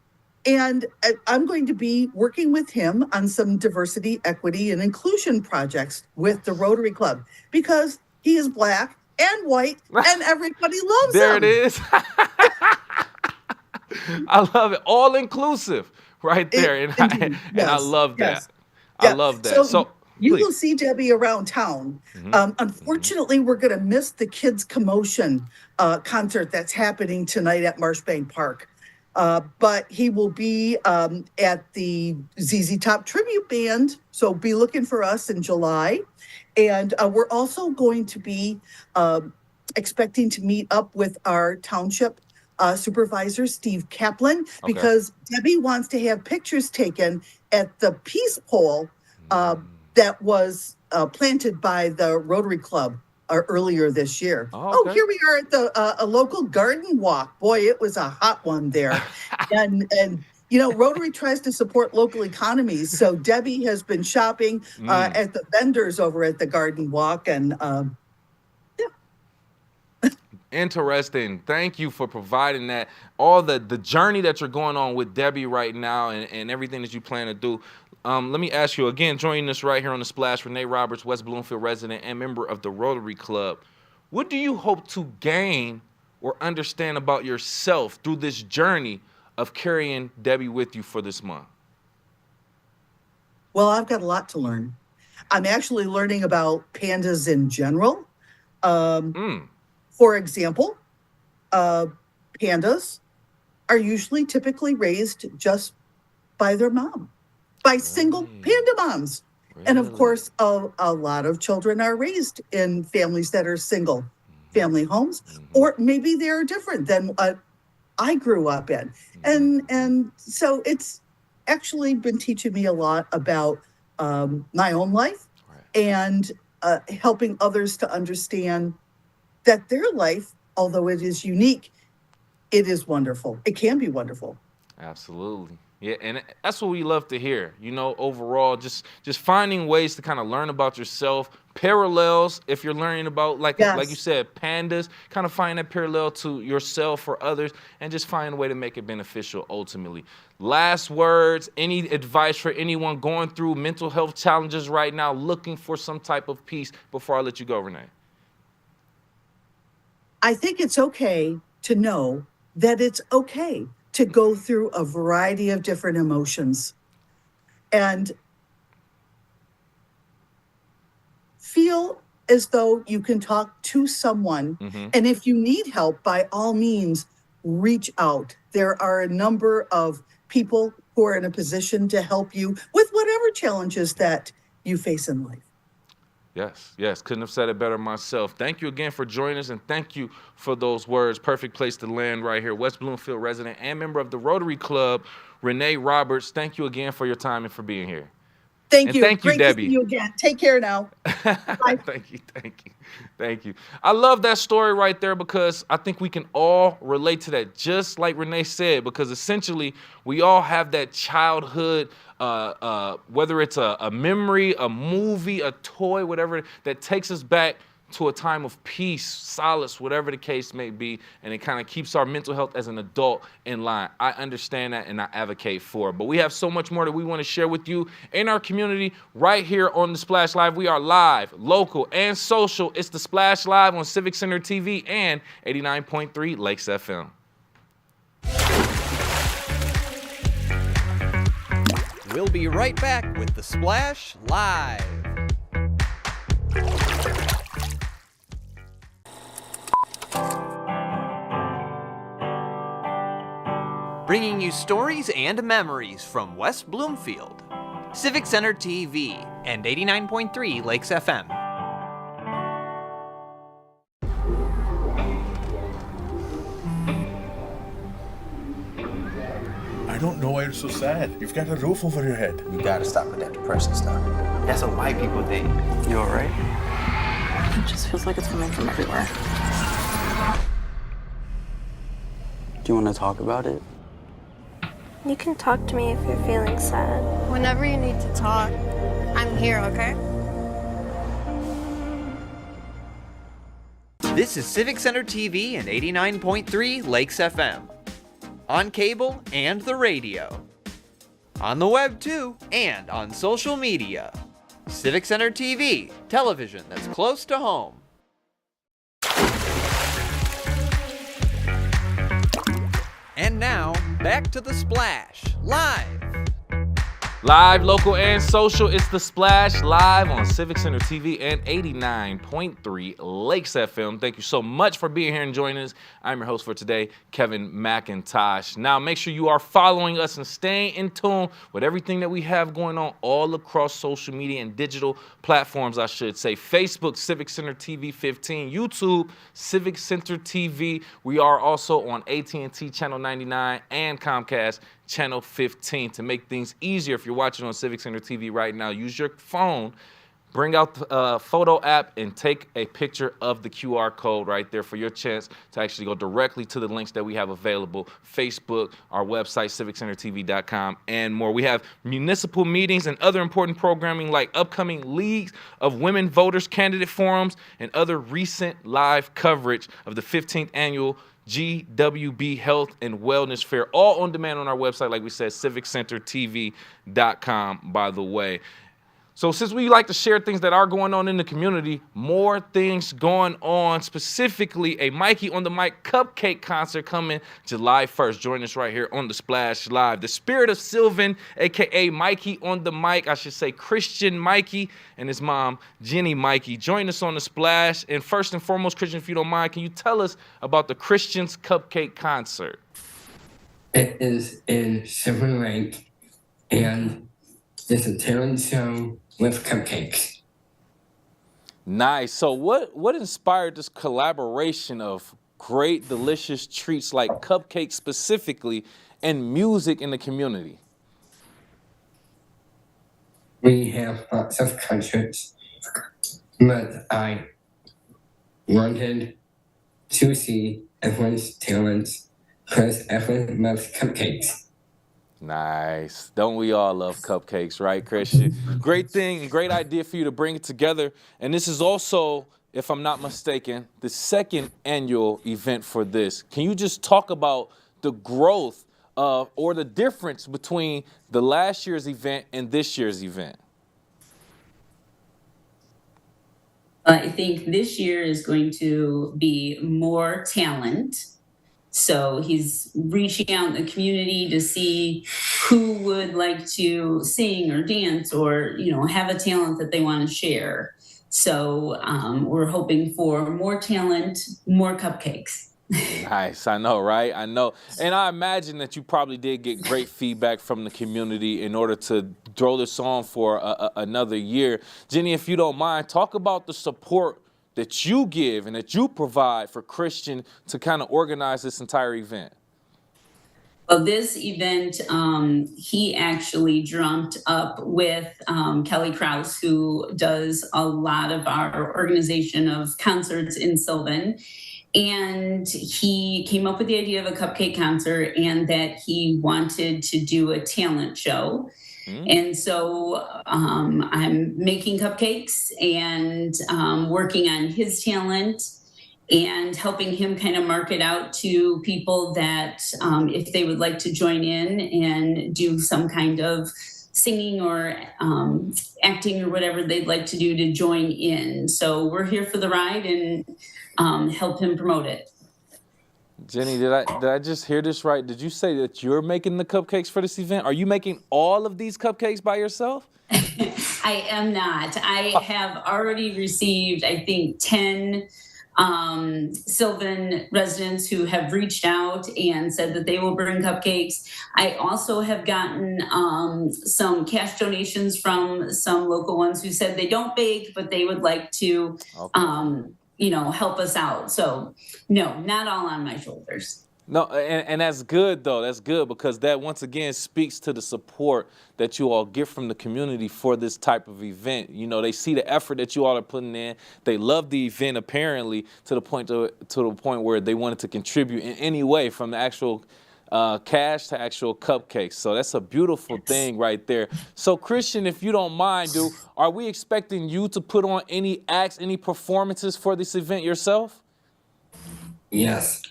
and I'm going to be working with him on some diversity, equity, and inclusion projects with the Rotary Club because he is Black and white and everybody loves There him. it is. I love it. All inclusive right there. And I Yes, love that. yes. I Yeah. love that. So You will please. see Debbie around town. Unfortunately, we're going to miss the Kids Commotion concert that's happening tonight at Marshbank Park. But he will be at the ZZ Top Tribute Band. So be looking for us in July. And we're also going to be expecting to meet up with our township supervisor, Steve Kaplan, Okay. because Debbie wants to have pictures taken at the peace pole that was planted by the Rotary Club earlier this year. Oh, okay. Here we are at the a local garden walk. Boy, it was a hot one there. and you know, Rotary tries to support local economies. So Debbie has been shopping at the vendors over at the garden walk. And Interesting. Thank you for providing that. All the journey that you're going on with Debbie right now and everything that you plan to do. Let me ask you again, joining us right here on The Splash, Renee Roberts, West Bloomfield resident and member of the Rotary Club. What do you hope to gain or understand about yourself through this journey of carrying Debbie with you for this month? well, I've got a lot to learn. I'm actually learning about pandas in general. For example, pandas are usually typically raised just by their mom, by single panda moms. And of course, a lot of children are raised in families that are single family homes, or maybe they're different than what I grew up in. And so it's actually been teaching me a lot about my own life and helping others to understand that their life, although it is unique, it is wonderful. It can be wonderful. Absolutely. Yeah, and that's what we love to hear. You know, overall, just finding ways to kind of learn about yourself, parallels if you're learning about, like you said, pandas, kind of find that parallel to yourself or others, and just find a way to make it beneficial ultimately. Last words, any advice for anyone going through mental health challenges right now, looking for some type of peace before I let you go, Renee? I think it's okay to know that it's okay to go through a variety of different emotions and feel as though you can talk to someone. And if you need help, by all means, reach out. There are a number of people who are in a position to help you with whatever challenges that you face in life. Yes. Couldn't have said it better myself. Thank you again for joining us, and thank you for those words. Perfect place to land right here. West Bloomfield resident and member of the Rotary Club, Renee Roberts. Thank you again for your time and for being here. Thank And you. thank you, Great Debbie. to see you again. Take care now. Bye. Thank you. I love that story right there because I think we can all relate to that, just like Renee said, because essentially we all have that childhood, whether it's a memory, a movie, a toy, whatever, that takes us back to a time of peace, solace, whatever the case may be, and it kind of keeps our mental health as an adult in line. I understand that and I advocate for it. But we have so much more that we want to share with you in our community right here on the Splash Live. We are live, local, and social. It's the Splash Live on Civic Center TV and 89.3 Lakes FM. We'll be right back with the Splash Live. Bringing you stories and memories from West Bloomfield. Civic Center TV and 89.3 Lakes FM. I don't know why you're so sad. You've got a roof over your head. You gotta stop with that depression stuff. That's what white people think. You alright? It just feels like it's coming from everywhere. Do you want to talk about it? You can talk to me if you're feeling sad. Whenever you need to talk, I'm here, okay? This is Civic Center TV and 89.3 Lakes FM. On cable and the radio. On the web too, and on social media. Civic Center TV, television that's close to home. And now, back to the Splash, live. Live, local, and social, it's the Splash Live on Civic Center TV and 89.3 Lakes FM. Thank you so much for being here and joining us. I'm your host for today, Kevin McIntosh. Now, make sure you are following us and staying in tune with everything that we have going on all across social media and digital platforms, I should say. Facebook, Civic Center TV 15. YouTube, Civic Center TV. We are also on AT&T Channel 99 and Comcast Channel 15. To make things easier, if you're watching on Civic Center TV right now, use your phone, bring out the photo app, and take a picture of the QR code right there for your chance to actually go directly to the links that we have available. Facebook, our website, civiccentertv.com, and more. We have municipal meetings and other important programming like upcoming Leagues of Women Voters candidate forums and other recent live coverage of the 15th annual GWB Health and Wellness Fair, all on demand on our website, like we said, civiccentertv.com, by the way. So since we like to share things that are going on in the community, more things going on, specifically a Mikey on the Mic cupcake concert coming July 1st. Join us right here on the Splash Live. The spirit of Sylvan, a.k.a. Mikey on the Mic, I should say Christian Mikey, and his mom, Jenny Mikey. Join us on the Splash. And first and foremost, Christian, if you don't mind, can you tell us about the Christian's Cupcake Concert? It is in Silver Lake, and it's a talent show with cupcakes. Nice. So what inspired this collaboration of great, delicious treats like cupcakes specifically and music in the community? We have lots of concerts, but I wanted to see everyone's talents because everyone loves cupcakes. Nice. Don't we all love cupcakes, right, Christian? Great thing and great idea for you to bring it together. And this is also, if I'm not mistaken, the second annual event for this. Can you just talk about the growth or the difference between the last year's event and this year's event? I think this year is going to be more talent. So he's reaching out in the community to see who would like to sing or dance or, you know, have a talent that they want to share. So we're hoping for more talent, more cupcakes. Nice. I know, right? I know. And I imagine that you probably did get great feedback from the community in order to throw this on for another year. Jenny, if you don't mind, talk about the support that you give and that you provide for Christian to kind of organize this entire event. Well, this event, he actually dreamt up with Kelly Krause, who does a lot of our organization of concerts in Sylvan. And he came up with the idea of a cupcake concert and that he wanted to do a talent show. And so I'm making cupcakes and working on his talent and helping him kind of market out to people that if they would like to join in and do some kind of singing or acting or whatever they'd like to do to join in. So we're here for the ride and help him promote it. Jenny, did I just hear this right? Did you say that you're making the cupcakes for this event? Are you making all of these cupcakes by yourself? I am not. I have already received, I think, 10 Sylvan residents who have reached out and said that they will bring cupcakes. I also have gotten some cash donations from some local ones who said they don't bake, but they would like to, help us out. So no, not all on my shoulders. No, and that's good, though. That's good because that, once again, speaks to the support that you all get from the community for this type of event. You know, they see the effort that you all are putting in. They love the event, apparently, to the point where they wanted to contribute in any way, from the actual cash to actual cupcakes. So that's a beautiful thing right there. So, Christian, if you don't mind, are we expecting you to put on any acts, any performances for this event yourself? Yes.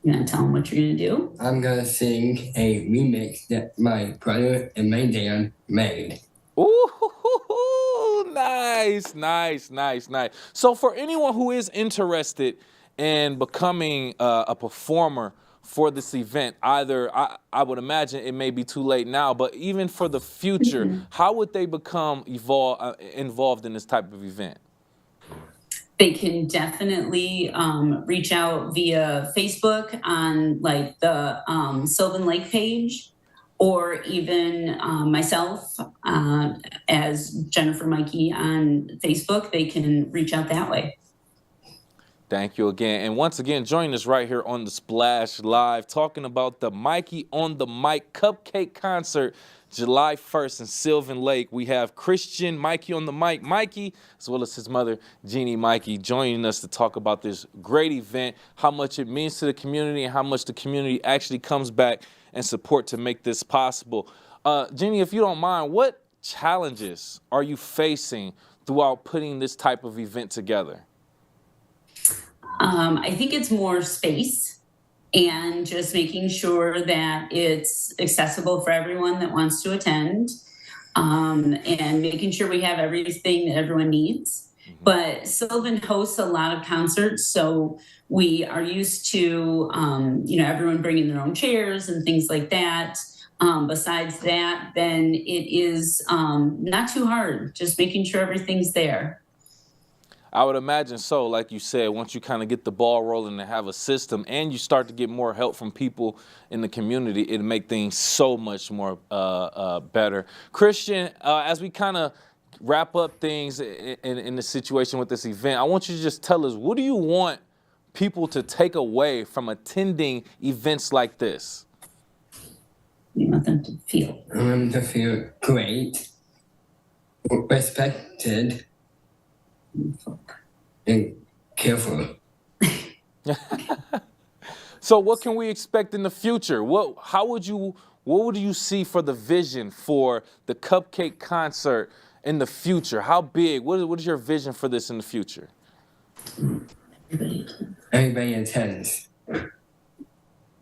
You gonna tell them what you're gonna do? I'm gonna sing a remix that my brother and my dad made. Ooh, nice. So for anyone who is interested in becoming a performer for this event, either I would imagine it may be too late now, but even for the future, how would they become involved in this type of event? They can definitely reach out via Facebook on like the Sylvan Lake page, or even myself as Jennifer Mikey on Facebook. They can reach out that way. Thank you again. And once again, join us right here on the Splash Live, talking about the Mikey on the Mic Cupcake Concert, July 1st in Sylvan Lake. We have Christian Mikey on the Mic, Mikey, as well as his mother, Jeannie Mikey, joining us to talk about this great event, how much it means to the community, and how much the community actually comes back and support to make this possible. Jeannie, if you don't mind, what challenges are you facing throughout putting this type of event together? I think it's more space and just making sure that it's accessible for everyone that wants to attend, and making sure we have everything that everyone needs. But Sylvan hosts a lot of concerts, so we are used to, everyone bringing their own chairs and things like that. Besides that, then it is not too hard, just making sure everything's there. I would imagine so. Like you said, once you kind of get the ball rolling and have a system and you start to get more help from people in the community, it'll make things so much more better. Christian, as we kind of wrap up things in the situation with this event, I want you to just tell us, what do you want people to take away from attending events like this? You want them to feel? I want them to feel great, respected, and careful. So what can we expect in the future? What would you see for the vision for the cupcake concert in the future? How big? What is your vision for this in the future? Everybody attends.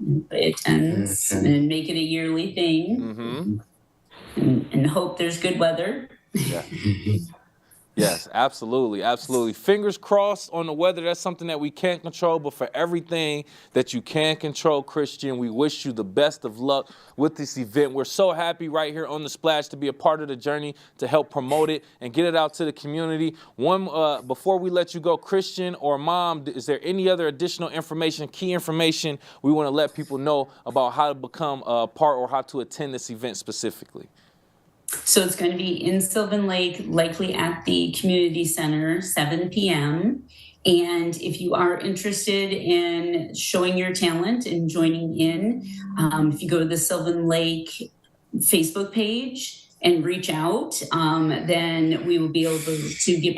Everybody attends and make it a yearly thing, and hope there's good weather. Yeah. Yes, absolutely, absolutely. Fingers crossed on the weather. That's something that we can't control, but for everything that you can control, Christian, we wish you the best of luck with this event. We're so happy right here on The Splash to be a part of the journey to help promote it and get it out to the community. Before we let you go, Christian or Mom, is there any other additional information, key information we want to let people know about how to become a part or how to attend this event specifically? So it's going to be in Sylvan Lake, likely at the community center, 7 p.m. And if you are interested in showing your talent and joining in, if you go to the Sylvan Lake Facebook page and reach out, then we will be able to give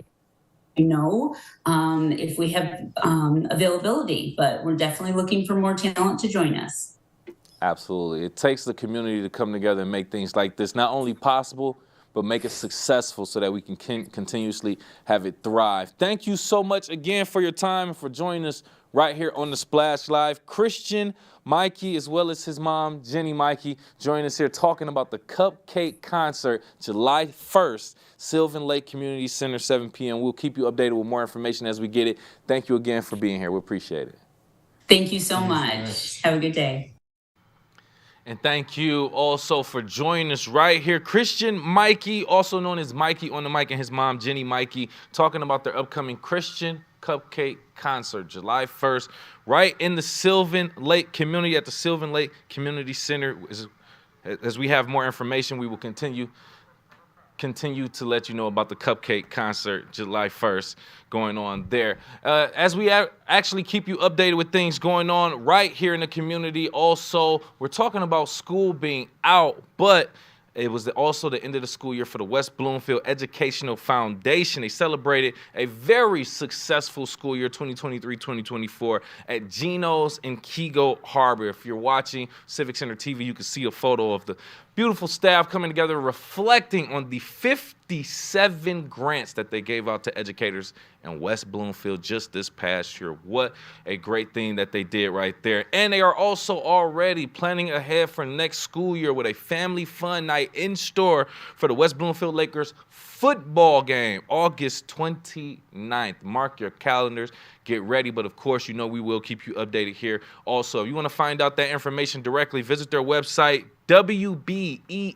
you know if we have availability. But we're definitely looking for more talent to join us. Absolutely. It takes the community to come together and make things like this not only possible, but make it successful so that we can continuously have it thrive. Thank you so much again for your time and for joining us right here on the Splash Live. Christian Mikey, as well as his mom, Jenny Mikey, joining us here talking about the Cupcake Concert, July 1st, Sylvan Lake Community Center, 7 p.m. We'll keep you updated with more information as we get it. Thank you again for being here. We appreciate it. Thank you so much. Have a good day. And thank you also for joining us right here. Christian Mikey, also known as Mikey on the Mic, and his mom, Jenny Mikey, talking about their upcoming Christian Cupcake Concert, July 1st, right in the Sylvan Lake community at the Sylvan Lake Community Center. As we have more information, we will continue to let you know about the Cupcake Concert, July 1st, going on there. As we actually keep you updated with things going on right here in the community. Also, we're talking about school being out, but it was also the end of the school year for the West Bloomfield Educational Foundation. They celebrated a very successful school year, 2023-2024, at Geno's in Kego Harbor. If you're watching Civic Center TV, you can see a photo of the beautiful staff coming together, reflecting on the 57 grants that they gave out to educators in West Bloomfield just this past year. What a great thing that they did right there. And they are also already planning ahead for next school year with a family fun night in store for the West Bloomfield Lakers football game, August 29th. Mark your calendars. Get ready, but of course, you know we will keep you updated here. Also, if you want to find out that information directly, visit their website, wbef.org,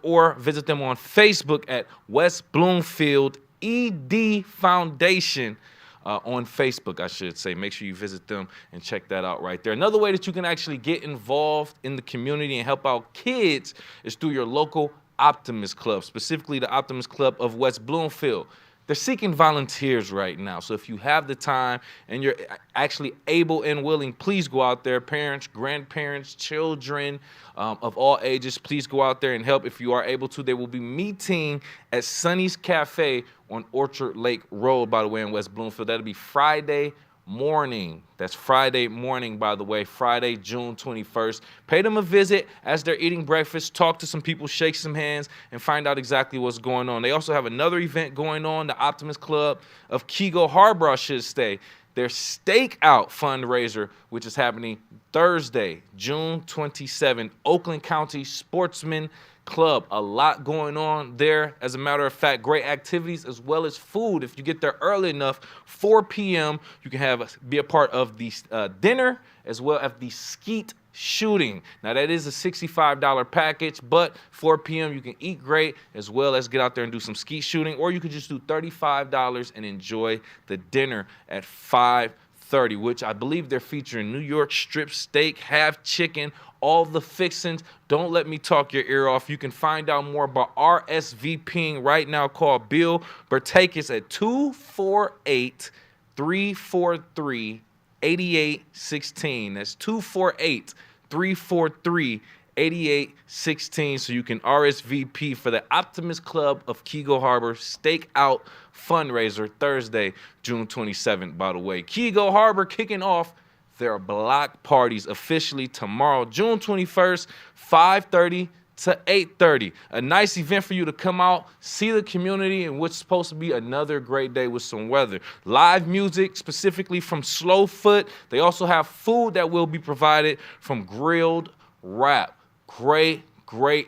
or visit them on Facebook at West Bloomfield ED Foundation. On Facebook, I should say. Make sure you visit them and check that out right there. Another way that you can actually get involved in the community and help out kids is through your local Optimist Club, specifically the Optimist Club of West Bloomfield. They're seeking volunteers right now. So if you have the time and you're actually able and willing, please go out there. Parents, grandparents, children of all ages, please go out there and help if you are able to. They will be meeting at Sonny's Cafe on Orchard Lake Road, by the way, in West Bloomfield. That'll be Friday morning. That's Friday morning, by the way, Friday, June 21st. Pay them a visit as they're eating breakfast, talk to some people, shake some hands, and find out exactly what's going on. They also have another event going on, the Optimist Club of Kego Harbor, I should say. Their Stakeout fundraiser, which is happening Thursday, June 27th, Oakland County Sportsman Club. A lot going on there. As a matter of fact, great activities as well as food. If you get there early enough, 4 p.m., you can be a part of the dinner as well as the skeet shooting. Now, that is a $65 package, but 4 p.m. you can eat great as well as get out there and do some skeet shooting, or you could just do $35 and enjoy the dinner at 5:30, which I believe they're featuring New York strip steak, half chicken, all the fixings. Don't let me talk your ear off. You can find out more about RSVPing right now. Call Bill Bertakis at 248-343-8816. That's 248-343-8816. So you can RSVP for the Optimist Club of Kego Harbor Stakeout fundraiser Thursday, June 27th, by the way. Kego Harbor kicking off their block parties officially tomorrow, June 21st, 5:30 to 8:30. A nice event for you to come out, see the community, and what's supposed to be another great day with some weather. Live music, specifically from Slowfoot. They also have food that will be provided from Grilled Wrap. Great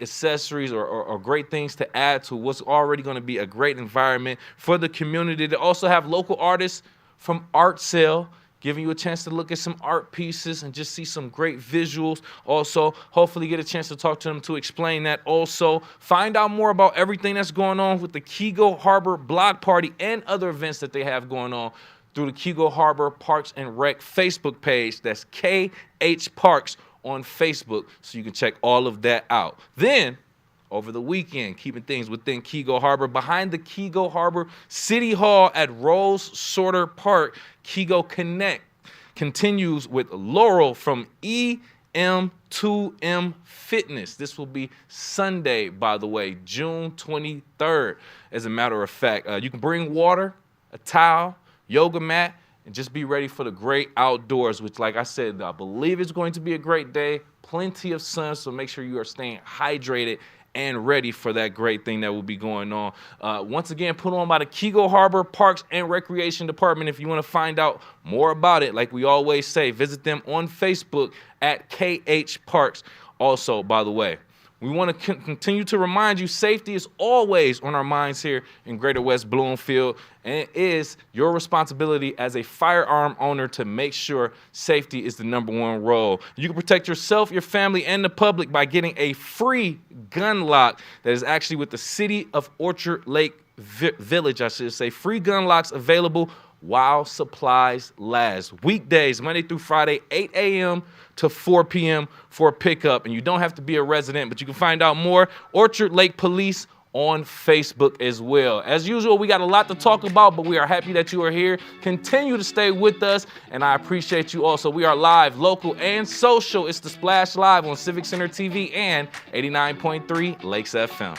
accessories or great things to add to what's already going to be a great environment for the community. They also have local artists from Art Sale, giving you a chance to look at some art pieces and just see some great visuals. Also, hopefully get a chance to talk to them to explain that. Also, find out more about everything that's going on with the Kego Harbor Block Party and other events that they have going on through the Kego Harbor Parks and Rec Facebook page. That's KH Parks on Facebook, so you can check all of that out. Then, over the weekend, keeping things within Kego Harbor, behind the Kego Harbor City Hall at Rose Sorter Park, Kego Connect continues with Laurel from EM2M Fitness. This will be Sunday, by the way, June 23rd. As a matter of fact, you can bring water, a towel, yoga mat, and just be ready for the great outdoors, which, like I said, I believe it's going to be a great day. Plenty of sun, so make sure you are staying hydrated and ready for that great thing that will be going on. Once again, put on by the Kego Harbor Parks and Recreation Department. If you want to find out more about it, like we always say, visit them on Facebook at KH Parks. Also, by the way, we want to continue to remind you safety is always on our minds here in Greater West Bloomfield, and it is your responsibility as a firearm owner to make sure safety is the #1 role. You can protect yourself, your family, and the public by getting a free gun lock that is actually with the City of Orchard Lake Village, I should say. Free gun locks available while supplies last. Weekdays, Monday through Friday, 8 a.m. to 4 p.m. for a pickup. And you don't have to be a resident, but you can find out more. Orchard Lake Police on Facebook as well. As usual, we got a lot to talk about, but we are happy that you are here. Continue to stay with us, and I appreciate you also. We are live, local, and social. It's The Splash Live on Civic Center TV and 89.3 Lakes FM.